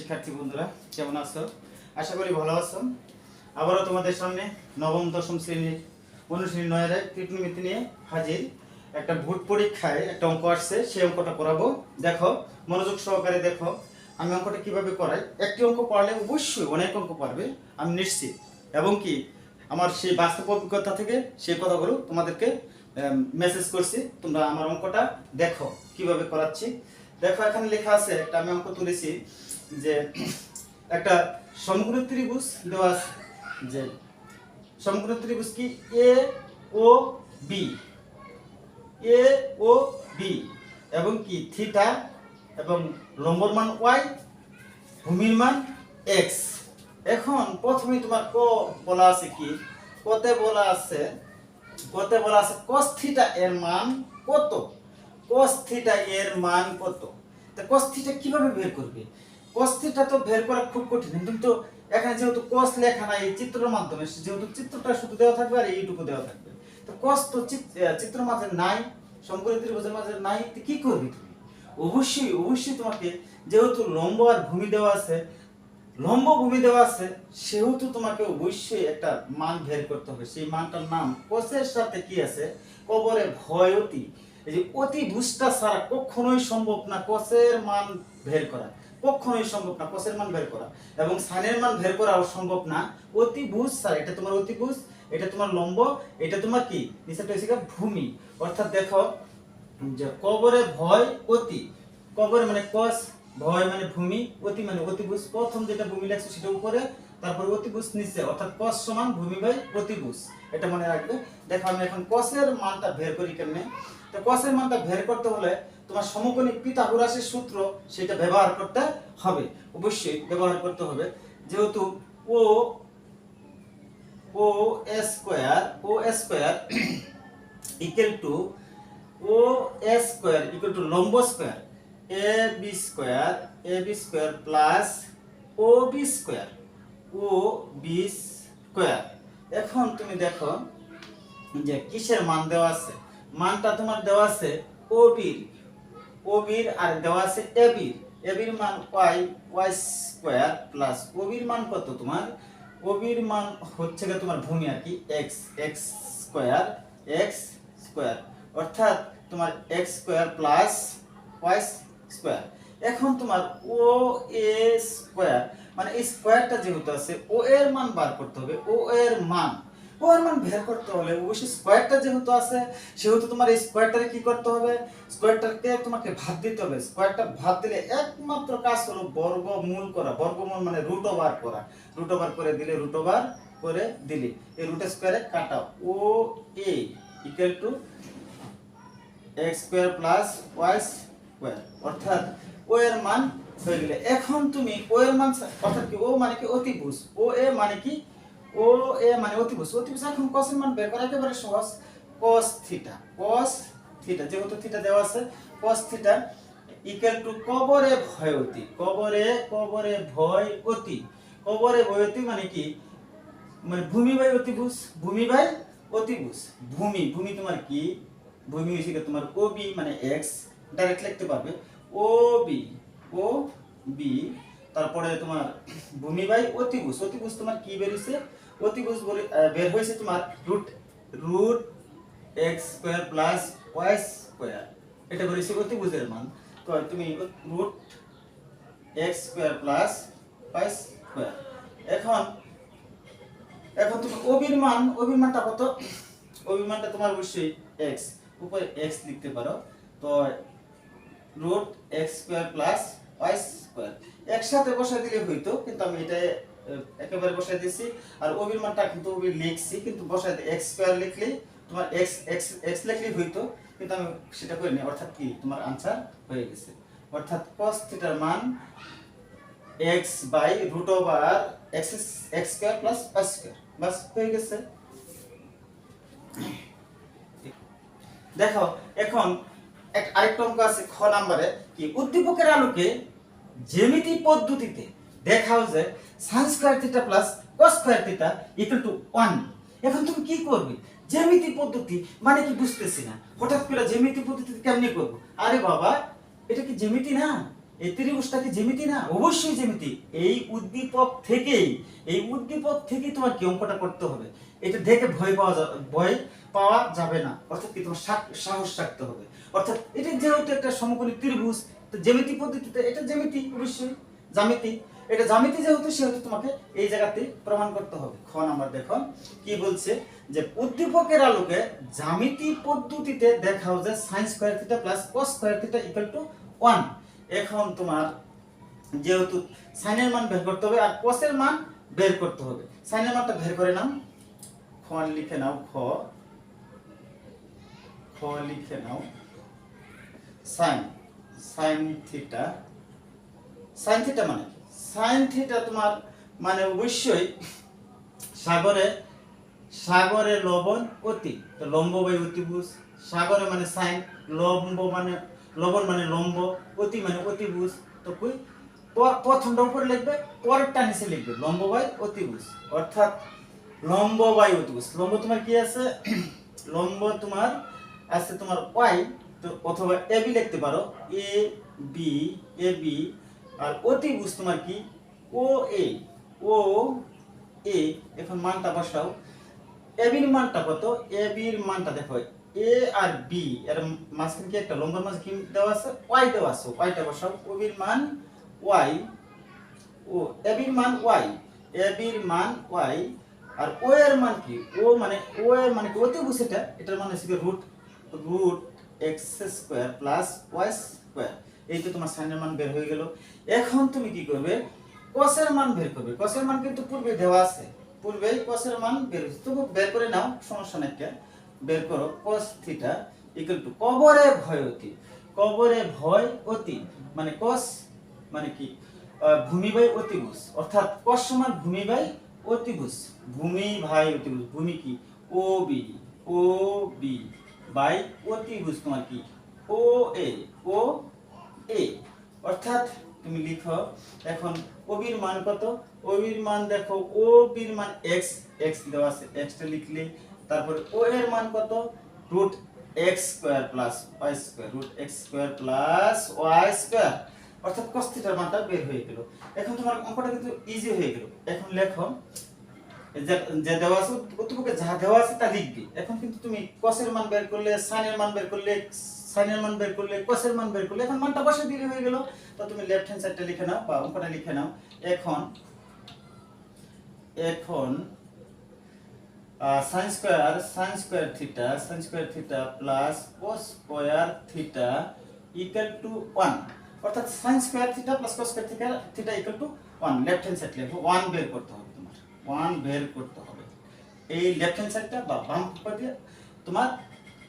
শিক্ষার্থী বন্ধুরা কেমন আছো? আশা করি ভালো আছো। আবারও তোমাদের সামনে নবম দশম শ্রেণীর অনুশীলনী 9 এর ত্রিকোণমিতি নিয়ে হাজির। একটা ভোট পরীক্ষায় একটা অঙ্ক আসছে, সেই অঙ্কটা করাবো। দেখো, মনোযোগ সহকারে দেখো আমি অঙ্কটা কিভাবে করাই। একটি অঙ্ক পড়লে অবশ্যই অনেক অঙ্ক পারবে, আমি নিশ্চিত। এবং কি আমার সেই বাস্তব অভিজ্ঞতা থেকে সেই কথাগুলো তোমাদেরকে মেসেজ করছি। তোমরা আমার অঙ্কটা দেখো কিভাবে করাচ্ছি। দেখো, এখানে লেখা আছে, একটা আমি অঙ্ক তুলেছি যে একটা সমগ্র ত্রিভুজ দেওয়া আছে, যে সমগ্র ত্রিভুজ কি এ ও বি, এ ও বি, এবং কি থিটা, এবং লম্বর মান ওয়াই, ভূমির মান এক্স। এখন প্রথমে তোমার ক বলা আছে কি, কতে বলা আছে cos থিটা এর মান কত। cos থিটা এর মান কত? তা cos থিটা কিভাবে বের করবে? cos থিটা তো বের করা খুব কঠিন, কিন্তু এখানে যেহেতু cos লেখা নাই, এই চিত্রের মাধ্যমে যেহেতু চিত্রটা শুধু দেওয়া থাকবে আর এইটুকু দেওয়া থাকবে, তো cos তো চিত্রের মাঝে নাই, সমকোণী ত্রিভুজের মাঝে নাই, তো কি করবে তুমি? অবশ্যই তোমাকে, যেহেতু লম্ব আর ভূমি দেওয়া আছে, লম্ব ভূমি দেওয়া আছে, সেহেতু তোমাকে অবশ্যই একটা মান বের করতে হবে। সেই মানটার নাম কোসের সাথে কি আছে, কবরে ভয় অতি। এই যে অতিভুজটা ছাড়া কখনোই সম্ভব না কোসের মান বের করা, কখনোই সম্ভব না কোসের মান বের করা, এবং সাইনের মান বের করাও সম্ভব না অতিভুজ ছাড়া। এটা তোমার অতিভুজ, এটা তোমার লম্ব, এটা তোমার কি নিচেটা হচ্ছে ভূমি। অর্থাৎ দেখো যে কবরে ভয় অতি, কবরে মানে কস, ভয় মানে ভূমি, অতি মানে অতিভুজ। প্রথম যেটা ভূমি লেখছে সেটা উপরে, তারপর অতিভুজ নিচে, অর্থাৎ কস সমান ভূমি বাই অতিভুজ, এটা মনে রাখবে। দেখো আমি এখন কসের মানটা বের করি কেমনে। তো কসের মানটা বের করতে হলে তোমার সমকোণী পিথাগোরাসের সূত্র সেটা ব্যবহার করতে হবে, অবশ্যই ব্যবহার করতে হবে। যেহেতু O O square equal to O square equal to লম্ব square A B square plus O B square. এখন তুমি দেখো যে কিসের মান দেওয়া আছে, মানটা তোমার দেওয়া আছে ও বির আর দেওয়া আছে এ বির মান ওয়াই স্কয়ার প্লাস ও বির মান কত তোমার, ও বির মান হচ্ছে গিয়ে তোমার ভূমি আর কি এক্স স্কয়ার, অর্থাৎ তোমার x square plus y square. এখন তোমার ও এ স্কয়ার মানে এই স্কয়ারটা যেহেতু আছে, ও এর মান বার করতে হবে। ও এর মান বের করতে হলে অবশ্যই স্কয়ারটা যেহেতু আছে, সেহেতু তোমার এই স্কয়ারটারে কি করতে হবে, স্কয়ারটাকে তোমাকে ভাগ দিতে হবে। স্কয়ারটা ভাগ দিলে একমাত্র কাজ হলো বর্গমূল করা। বর্গমূল মানে রুট ওভার করা, রুট ওভার করে দিলে এই রুট স্কয়ারে কাটা O A equal to x square plus y square, অর্থাৎ ও এর মান হয়ে গেলে। এখন তুমি ও এর মান, অর্থাৎ কি ও মানে কি অতিভুজ, ও এ মানে কি অতিভুজ। এখন cos এর মান বের করা একেবারে সহজ। cos থিটা যেহেতু থিটা দেওয়া আছে, cos থিটা ইকুয়াল টু কবরে ভয় অতি মানে কি, মানে ভূমি বাই অতিভুজ, ভূমি তোমার কি, ভূমি হচ্ছে তোমার ও বি মানে এক্স, ডাইরেক্ট লিখতে পারবে ও বি, তারপরে তোমার ভূমি বাই অতিভুজ তোমার কি বেরিয়েছে, অতিভুজ বের হয়েছে তোমার root x square plus y square, এটা বেরিয়েছে অতিভুজের মান। তো তুমি root x square plus y square. এখন তুমি ওবির মানটা কত, ওবির মানটা তোমার অবশ্যই x, উপরে x লিখতে পারো। তো root x square plus y square একসাথে বসাই দিলে হইতো, কিন্তু আমি এটা একেবারে বসাই দিয়েছি। আর ওবির মানটা কিন্তু ওবি লিখছি, কিন্তু বসাই দিয়ে x স্কয়ার লিখলে তোমার x লিখলেই হইতো, কিন্তু আমি সেটা করিনি। অর্থাৎ কি তোমার आंसर হয়ে গেছে। অর্থাৎ cos থিটার মান x by root over x square plus y square, বাস হয়ে গেছে। দেখো এখন আরেকটা অঙ্ক আছে খ নম্বরে, কি উদ্দীপকের আলোকে জ্যামিতি পদ্ধতিতে দেখাও যে sin square theta plus cos square theta equal to 1। এখন তুমি কি করবে, জ্যামিতি পদ্ধতি মানে কি বুঝতেছি না, হঠাৎ করে জ্যামিতি পদ্ধতি কেমনে করব? আরে বাবা, এটা কি জ্যামিতি না, এই ত্রিভুজটা কি জ্যামিতি না? অবশ্যই জ্যামিতি। এই উদ্দীপক থেকেই তোমার কি অঙ্কটা করতে হবে। এটা দেখে ভয় পাওয়া যাবে না, অর্থাৎ কি তোমার সাহস রাখতে হবে। অর্থাৎ এটা যেহেতু একটা সমকোণী ত্রিভুজ, তো জ্যামিতি পদ্ধতিতে এটা জ্যামিতি, অবশ্যই জ্যামিতি। এটা জ্যামিতি যেহেতু সেহেতু তোমাকে এই জায়গাতে প্রমাণ করতে হবে। খ নাম্বার দেখো কি বলছে, যে উদ্দীপকের আলোকে জ্যামিতি পদ্ধতিতে দেখাও যে sin square theta plus cos square theta equal to 1। এখন তোমার যেহেতু sin এর মান বের করতে হবে আর cos এর মান বের করতে হবে। sin এর মানটা বের করে নাও, খ লিখে নাও, খ লিখে নাও। sin থিটা, sin থিটা মানে কি? sin থিটা তোমার মানে অবশ্যই সাগরে লবণ অতি, তো লম্ব বাই অতিভুজ। সাগরে মানে সাইন, লবণ মানে লম্ব, অতি মানে অতিভুজ। তো কই প্রথমটা উপরে লিখবে, পরেরটা নিচে লিখবে, লম্ব বাই অতিভুজ। অর্থাৎ লম্ব বাই অতিভুজ। লম্ব তোমার কি আছে? লম্ব তোমার আছে তোমার y, তো অথবা ab লিখতে পারো, ab। আর অতিভুজ তোমার কি? OA। এখন মানটা বসাও। ab এর মানটা কত? ab এর মানটা দেখো, a আর b এর মাঝখানে কি একটা লম্বের মাঝে কি দেওয়া আছে? y দেওয়া আছে। yটা বসাও। ab এর মান y, ab এর মান y, ab এর মান y। আর o এর মান কি? o এর মানে কি? অতিভুজ। এটার মান হচ্ছে root x square plus y square. এই তো তোমার sin এর মান বের হয়ে গেল। এখন তুমি কি করবে? cos এর মান বের করবে। cos এর মান কিন্তু পূর্বে দেওয়া আছে, পূর্বেই cos এর মান বের হয়েছে। তবু বের করে নাও, সমস্যা নাই। বের করো cos থিটা ইকুয়াল টু কবরে ভয় অতি মানে cos মানে কি? ভূমি বাই অতিভুজ। অর্থাৎ cos সমান ভূমি বাই অতিভুজ। ভূমি কি? OB বাই অতিভুজ তোমার কি? OA। অর্থাৎ তুমি লিখো এখন OB এর মান কত? OB এর মান দেখো, OB এর মান x দেওয়া আছে, x টা লিখলে। তারপর O এর মান কত? Root x square plus y square, root x square plus y square. অর্থাৎ cos থিটার মানটা বের হয়ে গেল। এখন তোমার অঙ্কটা কিন্তু ইজি হয়ে গেল। এখন লেখো, যে দেওয়া আছে উদ্দীপকে যা দেওয়া আছে তা লিখবে। এখন কিন্তু তুমি cos এর মান বের করলে, sin এর মান বের করলে, cos এর মান বের করলে, এখন মানটা বসে দিলে হয়ে গেল। তো তুমি লেফট হ্যান্ড সাইডটা লিখে নাও বা অঙ্কটা লিখে নাও। এখন sin square theta plus cos square theta equal to 1। অর্থাৎ sin square theta plus cos square theta equal to 1। Left hand side লিখো, 1 বের করতে হবে তোমার, 1 বের করতে হবে। এই লেফট হ্যান্ড সাইডটা বা বাম পক্ষ দিয়ে তোমার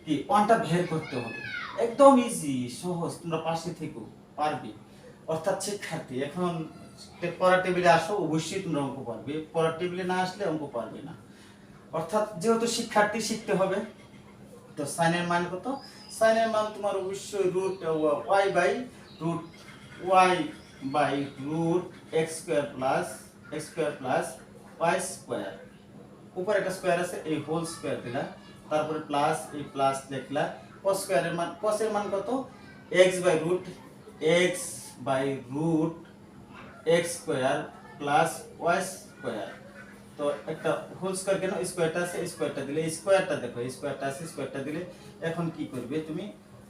কি 1টা বের করতে হবে। একদম ইজি, সহজ, তোমরা পাশে থেকো, পারবে। অর্থাৎ শিক্ষার্থী এখন পড়ার টেবিলে আসো, অবশ্যই তোমরা অঙ্ক পারবে। পড়ার টেবিলে না আসলে অঙ্ক পারবে না। অর্থাৎ যেহেতু শিক্ষার্থী শিখতে হবে, তো sin এর মান কত? sin এর মান তোমার অবশ্যই root y by root x square plus y square. উপরে একটা স্কয়ার আছে, এই হোল স্কয়ার দিলা, তারপরে প্লাস, এই প্লাস লিখলা। cos স্কয়ারের মান, cos এর মান কত? x by root x square plus y square. তো একটা হোল স্কয়ার, কেন স্কয়ারটা আছে, স্কয়ারটা দিলে, স্কয়ারটা দেখো, স্কয়ারটা আছে, স্কয়ারটা দিলে। এখন কি করবে তুমি?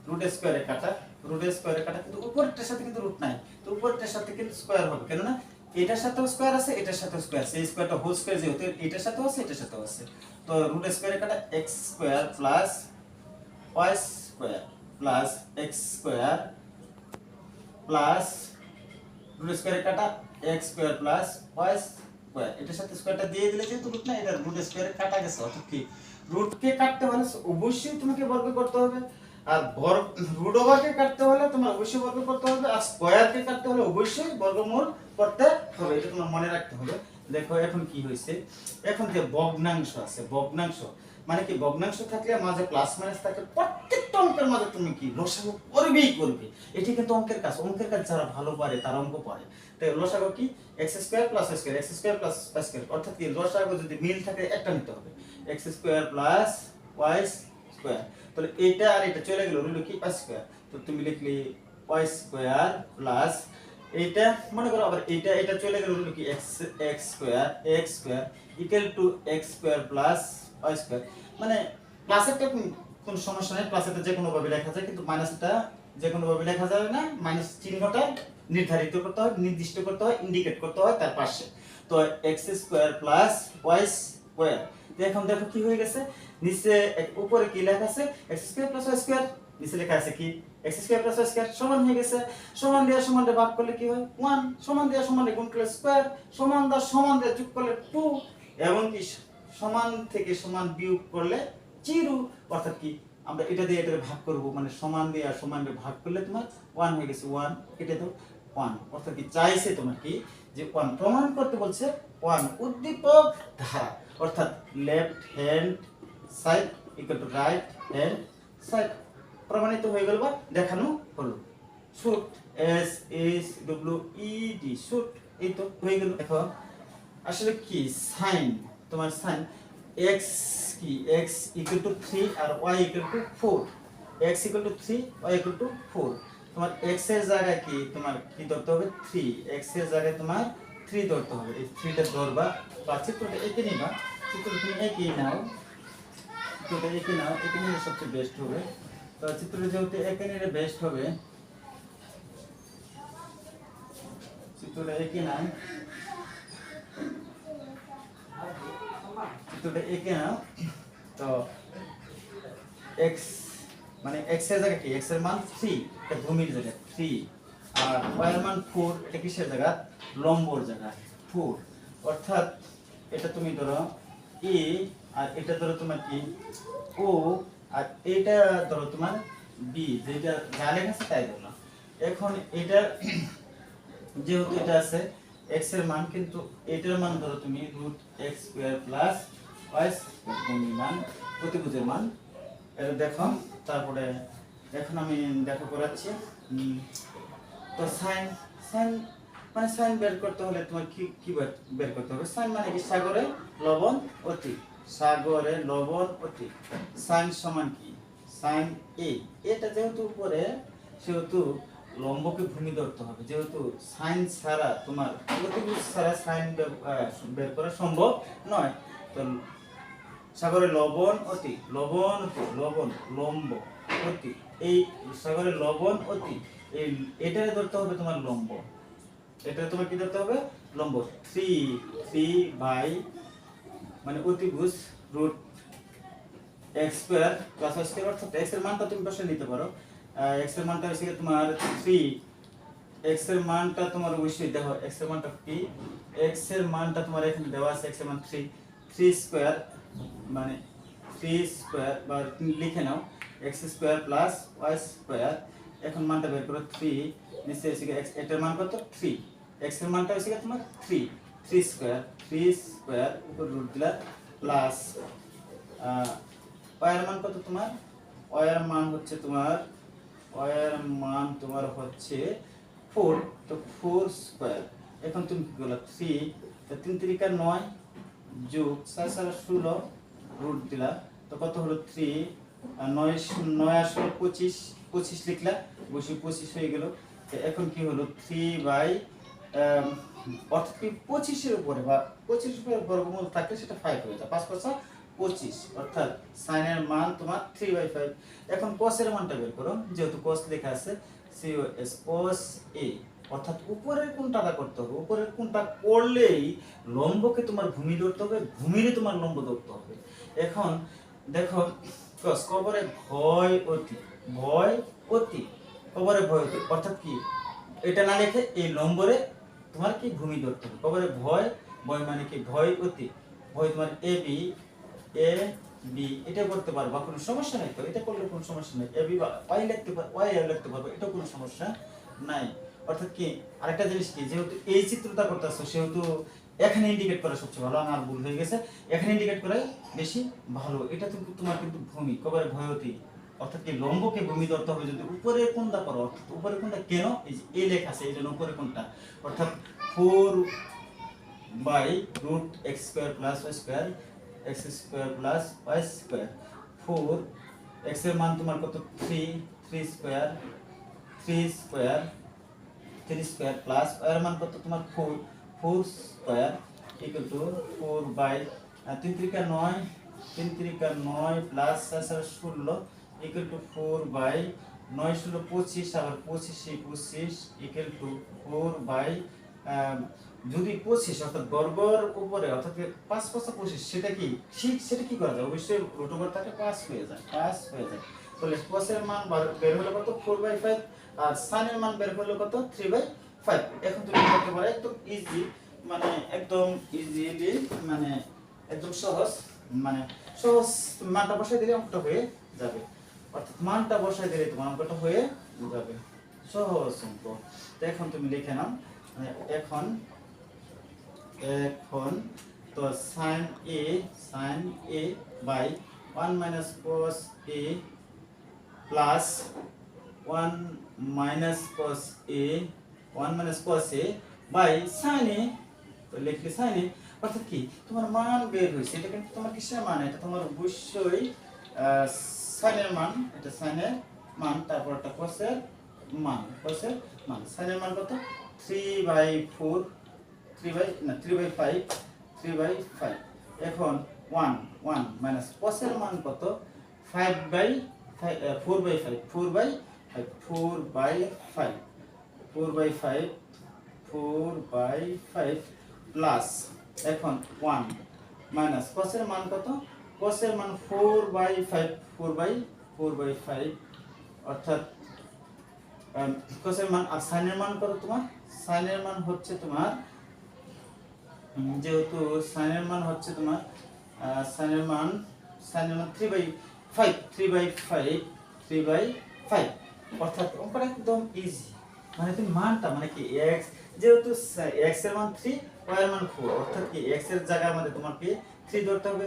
রুট স্কয়ারে কাটা, কিন্তু উপরেরটার সাথে কিন্তু রুট নাই, তো উপরেরটার সাথে কিন্তু স্কয়ার হবে, কেন না এটার সাথেও স্কয়ার আছে, এটার সাথেও স্কয়ার আছে। এই স্কয়ারটা হোল স্কয়ার যেহেতু এটার সাথেও আছে, এটার সাথেও আছে, তো রুট স্কয়ারে কাটা x square plus y square plus x square plus root স্কয়ারে কাটা x স্কয়ার প্লাস y স্কয়ার। এটার সাথে স্কয়ারটা দিয়ে দিলে যেহেতু রুট না, এটা রুট স্কয়ারে কাটা গেছে। অর্থাৎ কি রুটকে কাটতে হলে অবশ্যই তোমাকে বর্গ করতে হবে, আর রুট ওভারকে কাটতে হলে তোমার অবশ্যই বর্গ করতে হবে, আর স্কয়ারকে কাটতে হলে অবশ্যই বর্গমূল করতে হবে। এটা তোমার মনে রাখতে হবে। দেখো এখন কি হয়েছে, এখন যে ভগ্নাংশ আছে, ভগ্নাংশ মানে কি? ভগ্নাংশ থাকলে মাঝে প্লাস মাইনাস থাকে, প্রত্যেকটা অঙ্কের মাঝে তুমি কি লসাগু করবে। এটি কিন্তু অঙ্কের কাজ যারা ভালো পারে তারা অঙ্ক পারে। তাই লসাগু কি? x square plus y square, x square plus y square. অর্থাৎ কি লসাগু যদি মিল থাকে একটা নিতে হবে, x square plus y square. তাহলে এটা আর এটা চলে গেল, রইল কি y স্কয়ার। তো তুমি লিখলি ওয়াই স্কোয়ার প্লাস এইটা মনে করো আবার এটা চলে গেল হলো কি x square equal to x square plus y square. মানে প্লাসেরটা কোন সমস্যা নেই, প্লাসেরটা যে কোনো ভাবে লেখা যায়, কিন্তু মাইনাসটা যে কোনো ভাবে লেখা যাবে না। মাইনাস চিহ্নটা নির্ধারিত করতে হয়, নির্দিষ্ট করতে হয়, ইন্ডিকেট করতে হয় তার পাশে। তো x square plus y square. এখন দেখো কি হয়ে গেছে, নিচে উপরে কি লেখা আছে x square plus y square, নিচে লেখা আছে কি x square plus y square সমান হয়ে গেছে। সমান দিয়ে সমান দিয়ে ভাগ করলে কি হয় 1, সমান দিয়ে সমান দিয়ে গুণ করলে স্কোয়ার, সমান দিয়ে যোগ করলে 2, এবং কি সমান থেকে সমান বিয়োগ করলে 0। অর্থাৎ কি আমরা এটা দিয়ে এটা ভাগ করব, মানে সমান দিয়ে আর সমান দিয়ে ভাগ করলে তোমার 1 হয়ে গেছে 1, এটা তো 1। অর্থাৎ কি চাইছে তোমার কি যে 1 প্রমাণ করতে বলছে 1 উদ্দীপক ধারা, অর্থাৎ left hand side equal to right hand side প্রমাণিত হয়ে গেল বা দেখানো হলো। শুট S S W E D শুট, এই তো হয়ে গেল। দেখো আসলে কি সাইন, তোমার সাইন x কি x ইকুয়াল টু 3 আর y equal to 4, x equal to 3 y equal to 4। তোমার x এর জায়গায় কি তোমার কি ধরতে হবে 3, x এর জায়গায় তোমার 3 ধরতে হবে। এই 3 টা ধরবা বা চিত্রটা এঁকে নিবা, চিত্রটা তুমি এঁকে নাও, চিত্রটা এঁকে নাও, এঁকে নিলে সবচেয়ে বেস্ট হবে। তো চিত্রটা যেহেতু এঁকে নিলে বেস্ট হবে, চিত্রটা এঁকে নাও, চিত্রটা এঁকে নাও। তো x মানে x এর জায়গা কি x এর মান 3, এটা ভূমির জায়গা 3, আর y এর মান 4, এটা কিসের জায়গা লম্বর জায়গা 4। অর্থাৎ এটা তুমি ধরো a, আর এটা ধরো তোমার কি o, আর এটা ধরো তোমার b, যেটা যা লেখা আছে তাই ধরলাম। এখন এটা যেহেতু এটা আছে x এর মান, কিন্তু এটার মান ধরো তুমি √x square plus y square, ভূমির মান প্রতিভুজের মান। এটা দেখো, তারপরে এখন আমি দেখো করাচ্ছি। তো সাইন সাইন মানে সাইন বের করতে হলে তোমার কি কি বের করতে হবে। সাইন মানে কি সাগরে লবণ অতি, সাগরে লবণ অতি। সাইন সমান কি সাইন এ, এটা যেহেতু উপরে সেহেতু লম্বকে ভূমি ধরতে হবে, যেহেতু সাইন ছাড়া তোমার প্রতিভুজ ছাড়া সাইন বের করা সম্ভব নয়। তো সাগরে লবণ অতি, লবণ অতি, লবণ লম্ব অতি, এই সাগরে লবণ অতি, এই এটারে ধরতে হবে তোমার লম্ব, এটা তোমার কি ধরতে হবে লম্ব। 3 বাই মানে অতিভুজ √x square plus y square, অর্থাৎ x এর মানটা তুমি বসে নিতে পারো। x এর মানটা হচ্ছে তোমার 3, x এর মানটা তোমার অবশ্যই দেখো x এর মানটা কি, x এর মানটা তোমার এখানে দেওয়া আছে, x এর মান 3 স্কয়ার মানে 3 স্কয়ার, বা তুমি লিখে নাও x square plus y square. এখন মানটা বের করো 3, নিচে এসে x, এটার মান কত 3, x এর মানটা হচ্ছে তোমার 3 স্কয়ার উপর রুট দিলা প্লাস y এর মান কত তোমার, y এর মান হচ্ছে তোমার y এর মান তোমার হচ্ছে 4, তো 4 স্কয়ার। এখন তুমি কি করলা 3, তো 3 3 9 যোগ 4 4 16 রুট দিলা, তো কত হলো 3, আর 9 9 আর 16 25, 25 লিখলা, বসে 25 হয়ে গেল। তো এখন কি হলো 3 বাই অর্থাৎ কি 25 এর উপরে বা 25 এর উপরে বর্গমূল থাকলে সেটা 5 হয়ে যায়, 5 5 25, অর্থাৎ sin এর মান তোমার 3/5। এখন cos এর মানটা বের করো, যেহেতু cos লেখা আছে cos cos a, অর্থাৎ উপরের কোণটা করতে হবে, উপরের কোণটা করলেই লম্বকে তোমার ভূমি ধরতে হবে, ভূমিরে তোমার লম্ব ধরতে হবে। এখন দেখো cos কবরে ভয় অতি, ভয় অতি, কবরে ভয় অতি, অর্থাৎ কি এটা না লিখে এই লম্বরে তোমার কি ভূমি ধরতে হবে। কবরে ভয়, ভয় মানে কি ভয় অতি, ভয় তোমার এ বি এটা করতে পারবা, কোনো সমস্যা নাই। তো এটা করলে কোনো সমস্যা নাই, এ বি বা ওয়াই লিখতে পারো, ওয়াই আর লিখতে পারবে, এটা কোনো সমস্যা নাই। অর্থাৎ কি আরেকটা জিনিস কি, যেহেতু এই চিত্রটা করতেছো সেহেতু এখানে ইন্ডিকেট করা সবচেয়ে ভালো, আমার ভুল হয়ে গেছে, এখানে ইন্ডিকেট করাই বেশি ভালো। এটা তো তোমার কিন্তু ভূমি, কবরে ভয়তি, অর্থাৎ কি লম্বকে ভূমি ধরতে হবে। যদি উপরের কোণটা করো, অর্থাৎ উপরের কোণটা কেন এই যে এ লেখা আছে এই জন্য উপরের কোণটা, অর্থাৎ 4 by √x square plus y square, x square plus y square 4, x এর মান তোমার কত 3 স্কয়ার, 3 স্কোয়ার প্লাস এর মান কত তোমার 4 square equal to 4 by 3 3 9 3 3 9 plus 4 16 equal to 4 by 9 16 25 আবার 25 25 ইকুয়াল টু 4 বাই যদি 25 অর্থাৎ বর্গের উপরে অর্থাৎ 5 5 25 সেটা কি করা যায় অবশ্যই রুট ওভার থাকে 5 হয়ে যায় তাহলে cos এর মান বের হলো কত 4/5 আর sin এর মান বের হলো কত 3/5 এখন তুমি করতে পারো একদম ইজি মানে একদম ইজিলি মানে একদম সহজ মানটা বসাই দিলে অঙ্কটা হয়ে যাবে অর্থাৎ মানটা বসাই দিলে তোমার অঙ্কটা হয়ে যাবে সহজ অঙ্ক তো এখন তুমি লিখে নাও এখন তো sin a by 1 minus cos a plus 1 minus cos a by sin a তো লিখলে sin a অর্থাৎ কি তোমার মান বের হয়েছে এটা কিন্তু তোমার কিসের মান এটা তোমার অবশ্যই sin এর মান এটা sin এর মান তারপর একটা cos এর মান sin এর মান কত 3/4 3/5 এখন 1 মাইনাস cos এর মান কত 4/5 প্লাস এখন 1 মাইনাস cos এর মান কত cos এর মান 4/5 অর্থাৎ cos এর মান আর sin এর মান কত তোমার sin এর মান হচ্ছে তোমার যেহেতু sin এর মান হচ্ছে তোমার sin এর মান 3/5 অর্থাৎ অঙ্কটা একদম ইজি মানে তুমি মানটা মানে কি x যেহেতু x এর মান 3 y এর মান 4 অর্থাৎ কি x এর জায়গার মধ্যে তোমাকে 3 ধরতে হবে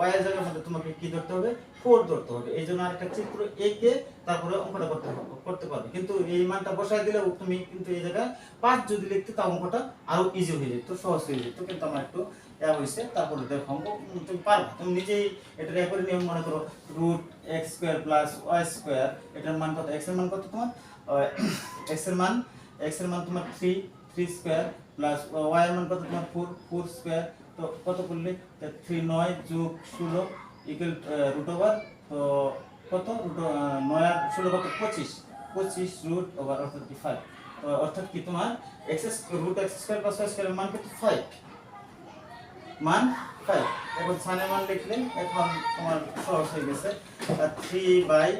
y এর জায়গার মধ্যে তোমাকে কি ধরতে হবে 4 ধরতে হবে এইজন্য আরেকটা চিত্র এঁকে তারপরে অঙ্কটা করতে পারবে কিন্তু এই মানটা বসায় দিলে তুমি কিন্তু এই জায়গায় 5 যদি লিখতে তাও অঙ্কটা আরো ইজি হয়ে যেত সহজ হয়ে যেত কিন্তু আমার একটু হইছে তারপরে দেখো অঙ্ক তুমি পারবে তুমি নিজেই এটা রেফারেন্স নিয়ম মনে করো √x² + y² এটার মান কত x এর মান কত তোমার x এর মান তোমার 3 স্কয়ার প্লাস y এর মান কত তোমার 4 স্কয়ার তো কত করলে 3 9 যোগ 16 ইকুয়াল √ওভার তো কত √9 আর 16 কত 25 √ওভার অর্থাৎ কি 5 তো অর্থাৎ কি তোমার √x² + y² এর মান কত 5 এখন sin এর মান লিখলে এখন তোমার সহজ হয়ে গেছে 3/5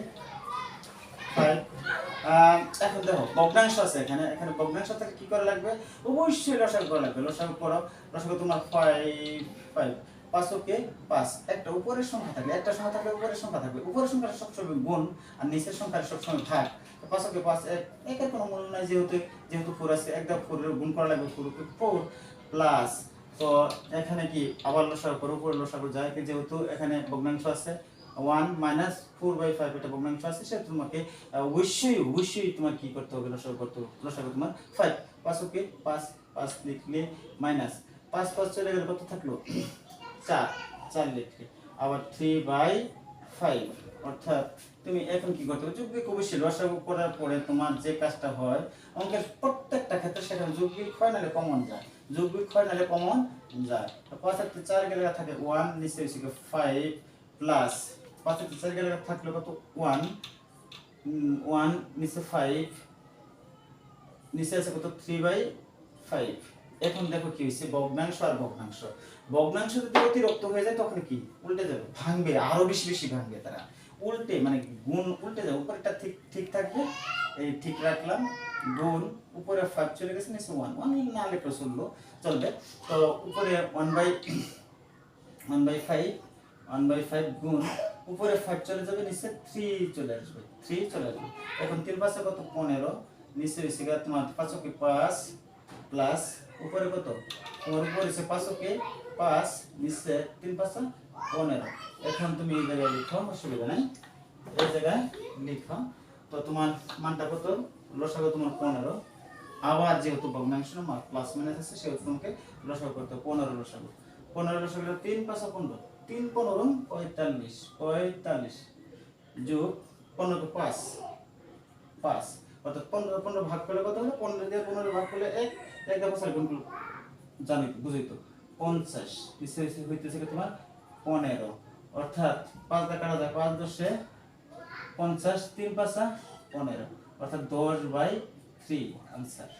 এখন দেখো ভগ্নাংশ আছে এখানে ভগ্নাংশ থেকে কি করা লাগবে অবশ্যই লসাগু করা লাগবে লসাগু করো লসাগু তোমার 5 5 ওকে 5 একটা উপরের সংখ্যা থাকলে একটা সংখ্যা থাকলে উপরের সংখ্যা থাকবে উপরের সংখ্যাটা সবসময় গুণ আর নিচের সংখ্যাটা সবসময় ভাগ তো 5 ওকে 5 একের কোনো মূল্য নাই যেহেতু 4 আছে একদম 4 এর গুণ করা লাগবে 4 ওকে 4 প্লাস তো এখানে কি আবার লসাগু করো উপরে লসাগু যায় যেহেতু এখানে ভগ্নাংশ আছে 1 minus 4/5 এটা ভগ্নাংশ আছে সেটা তোমাকে অবশ্যই তোমার কি করতে হবে লসাগু তোমার 5 5 ওকে 5 লিখলে মাইনাস 5 চলে গেলে কত থাকলো 4 লিখলে আবার 3/5 অর্থাৎ তুমি এখন কি করতে হবে যৌগিক অবশ্যই লসাগু করার পরে তোমার যে কাজটা হয় অঙ্কের প্রত্যেকটা ক্ষেত্রে সেটা যৌগিক হয় নালে কমন যায় তো 5 থেকে 4 গেলে থাকে 1 নিচে হইছে 5 প্লাস 5 থেকে 4 গেলে থাকলো কত 1 নিচে 5 নিচে আছে কত 3/5 এখন দেখো কি হইছে ভগ্নাংশ আর ভগ্নাংশ যদি অতিরিক্ত হয়ে যায় তখন কি উল্টে যাবে ভাঙবে আরো বেশি ভাঙবে তারা উল্টে মানে গুণ উল্টে যাবে উপরেরটা ঠিক থাকবে এই ঠিক রাখলাম গুণ উপরে 5 চলে গেছে নিচে 1 না লিখলে চলবে তো উপরে 1/5 গুণ উপরে 5 চলে যাবে নিচে 3 চলে আসবে এখন 3 5 কত 15 নিচে হইছে তোমার 5 ওকে 5 প্লাস উপরে কত তোমার উপরে হইছে 5 ওকে 5 নিচে 3 5 15 এখন তুমি এই জায়গায় লিখো অসুবিধা নাই এই জায়গায় লিখো তো তোমার মানটা কত লসাগু তোমার 15 আবার যেহেতু ভগ্নাংশ না প্লাস মাইনাস আছে সেহেতু তোমাকে লসাগু করতে 15 লসাগু 3 5 15 3 15 45 যোগ 15 5 অর্থাৎ 15 15 ভাগ করলে কত হলো? 15 দিয়ে 15 ভাগ করলে 1, 1 দিয়ে 5 গুণ করলে জানি বুঝই তো 50 হইতেছে কি তোমার 15, অর্থাৎ 5 দিয়ে কাটা যায়, 5 10 50, 3 5 15, অর্থাৎ 10/3 आंसर।